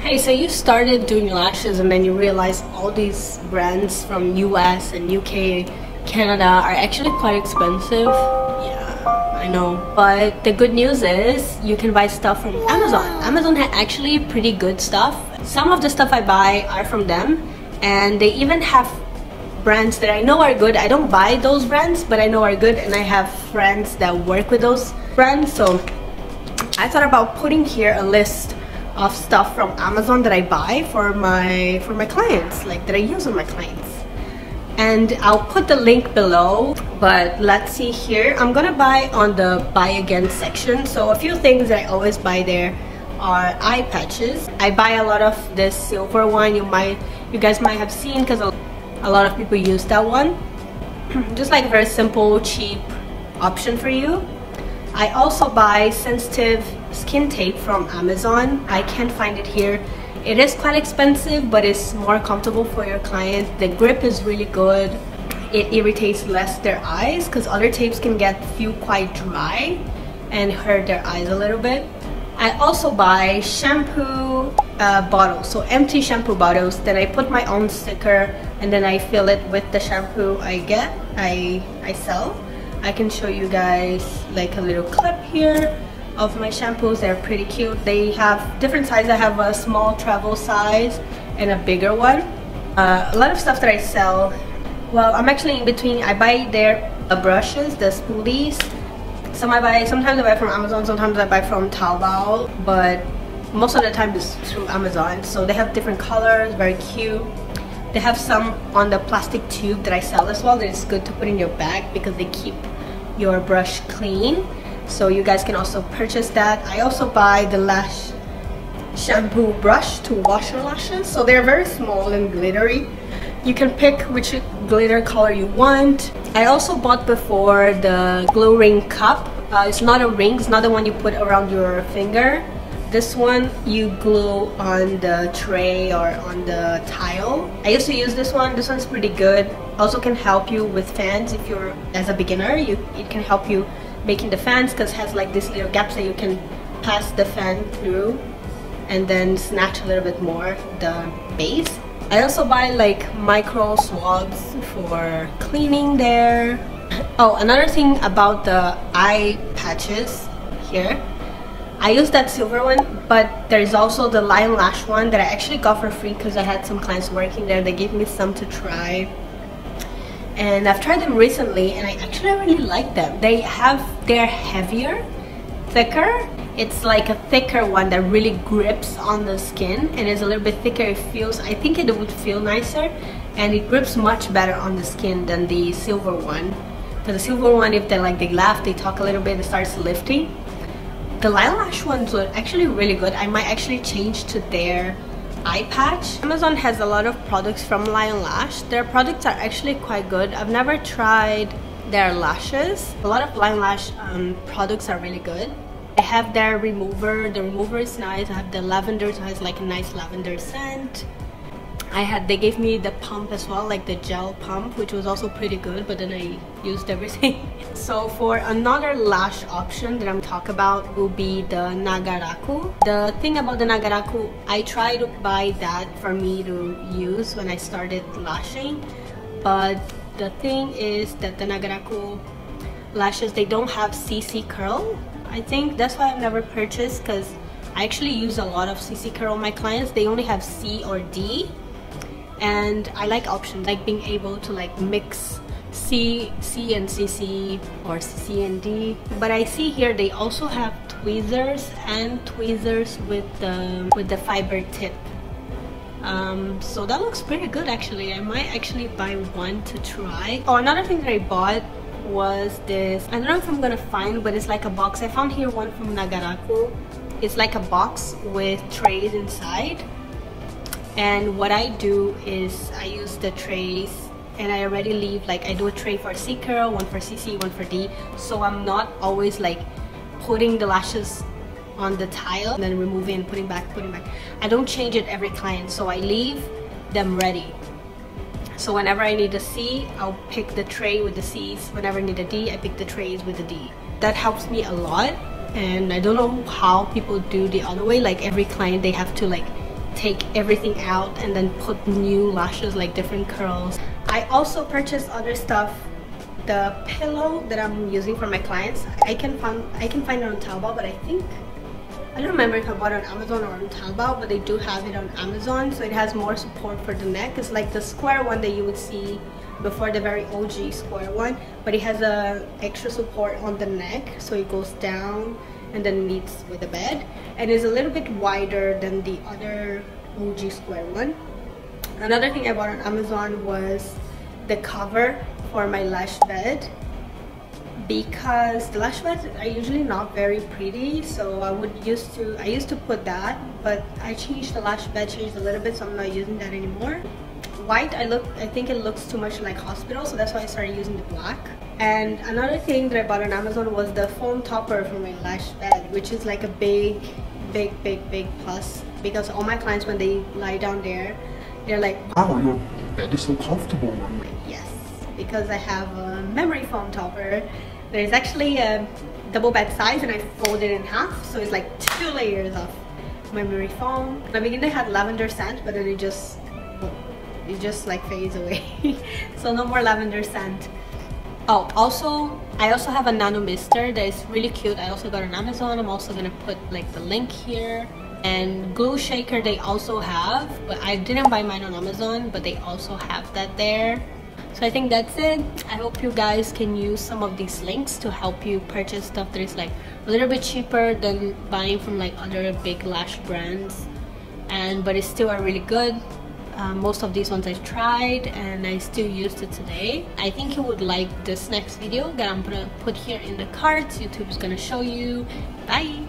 Hey, so you started doing lashes and then you realized all these brands from US and UK, Canada are actually quite expensive. Yeah, I know. But the good news is you can buy stuff from Amazon. Amazon has actually pretty good stuff. Some of the stuff I buy are from them, and they even have brands that I know are good. I don't buy those brands, but I know are good, and I have friends that work with those brands. So I thought about putting here a list of stuff from Amazon that I buy for my clients, like that I use on my clients. And I'll put the link below, but let's see here. I'm gonna buy on the buy again section. So a few things that I always buy there are eye patches. I buy a lot of this silver one. You guys might have seen, because a lot of people use that one. Just like a very simple, cheap option for you. I also buy sensitive skin tape from Amazon. I can't find it here. It is quite expensive, but it's more comfortable for your client. The grip is really good. It irritates less their eyes, because other tapes can feel quite dry and hurt their eyes a little bit. I also buy shampoo bottles, so empty shampoo bottles that I put my own sticker and then I fill it with the shampoo I sell. I can show you guys like a little clip here of my shampoos. They're pretty cute. They have different sizes. I have a small travel size and a bigger one. A lot of stuff that I sell, well, I'm actually in between. I buy their brushes, the spoolies. Sometimes I buy from Amazon, sometimes I buy from Taobao, but most of the time it's through Amazon. So they have different colors, very cute. They have some on the plastic tube that I sell as well. That is good to put in your bag because they keep your brush clean. So you guys can also purchase that. I also buy the Lash shampoo brush to wash your lashes. So they're very small and glittery. You can pick which glitter color you want. I also bought before the glow ring cup. It's not a ring, it's not the one you put around your finger. This one you glue on the tray or on the tile. I used to use this one. This one's pretty good. Also can help you with fans if you're as a beginner. It can help you making the fans, because it has like these little gaps that you can pass the fan through and then snatch a little bit more the base. I also buy like micro swabs for cleaning there. Oh, another thing about the eye patches here, I use that silver one, but there's also the Lion Lash one that I actually got for free because I had some clients working there. They gave me some to try, and I've tried them recently and I actually really like them. They're heavier, thicker. It's like a thicker one that really grips on the skin, and it's a little bit thicker. I think it would feel nicer, and it grips much better on the skin than the silver one. Because the silver one, if they laugh, they talk a little bit, it starts lifting. The Lion Lash ones were actually really good. I might actually change to their eye patch. Amazon has a lot of products from Lion Lash. Their products are actually quite good. I've never tried their lashes. A lot of Lion Lash products are really good. I have their remover. The remover is nice. I have the lavender, so it has like a nice lavender scent. They gave me the pump as well, like the gel pump, which was also pretty good, but then I used everything. So for another lash option that I'm talking about will be the Nagaraku. The thing about the Nagaraku, I tried to buy that for me to use when I started lashing, but the thing is that the Nagaraku lashes, they don't have CC curl. I think that's why I've never purchased, because I actually use a lot of CC curl on my clients. They only have C or D. And I like options, like being able to like mix C and CC or CC and D. But I see here they also have tweezers and tweezers with the fiber tip. So that looks pretty good actually. I might actually buy one to try. Oh, another thing that I bought was this. I don't know if I'm gonna find, but it's like a box. I found here one from Nagaraku. It's like a box with trays inside. And what I do is I use the trays and I already leave, like I do a tray for C curl, one for CC, one for D. So I'm not always like putting the lashes on the tile and then removing and putting back. I don't change it every client, so I leave them ready. So whenever I need a C, I'll pick the tray with the C's. Whenever I need a D, I pick the trays with the D. That helps me a lot. And I don't know how people do the other way, like every client they have to like take everything out and then put new lashes, like different curls. I also purchased other stuff. The pillow that I'm using for my clients, I can find it on Taobao, but I don't remember if I bought it on Amazon or on Taobao, but they do have it on Amazon. So it has more support for the neck. It's like the square one that you would see before, the very OG square one, but it has a extra support on the neck, so it goes down and then meets with the bed, and is a little bit wider than the other OG square one. Another thing I bought on Amazon was the cover for my lash bed, because the lash beds are usually not very pretty, so I used to put that, but I changed the lash bed, changed a little bit, so I'm not using that anymore. White, I think it looks too much like hospital, so that's why I started using the black. And another thing that I bought on Amazon was the foam topper for my lash bed, which is like a big plus, because all my clients, when they lie down there, they're like, wow, your bed is so comfortable. Yes, because I have a memory foam topper. There's actually a double bed size, and I fold it in half, so it's like 2 layers of memory foam. In the beginning I had lavender scent, but then it just like fades away. So no more lavender scent. Oh, also I also have a nano mister that is really cute. I also got on Amazon. I'm also gonna put like the link here. And glue shaker they also have, but I didn't buy mine on Amazon, but they also have that there. So I think that's it. I hope you guys can use some of these links to help you purchase stuff that is like a little bit cheaper than buying from like other big lash brands, but it's still really good. Most of these ones I've tried and I still used it today. I think you would like this next video that I'm gonna put here in the cards. YouTube is gonna show you. Bye.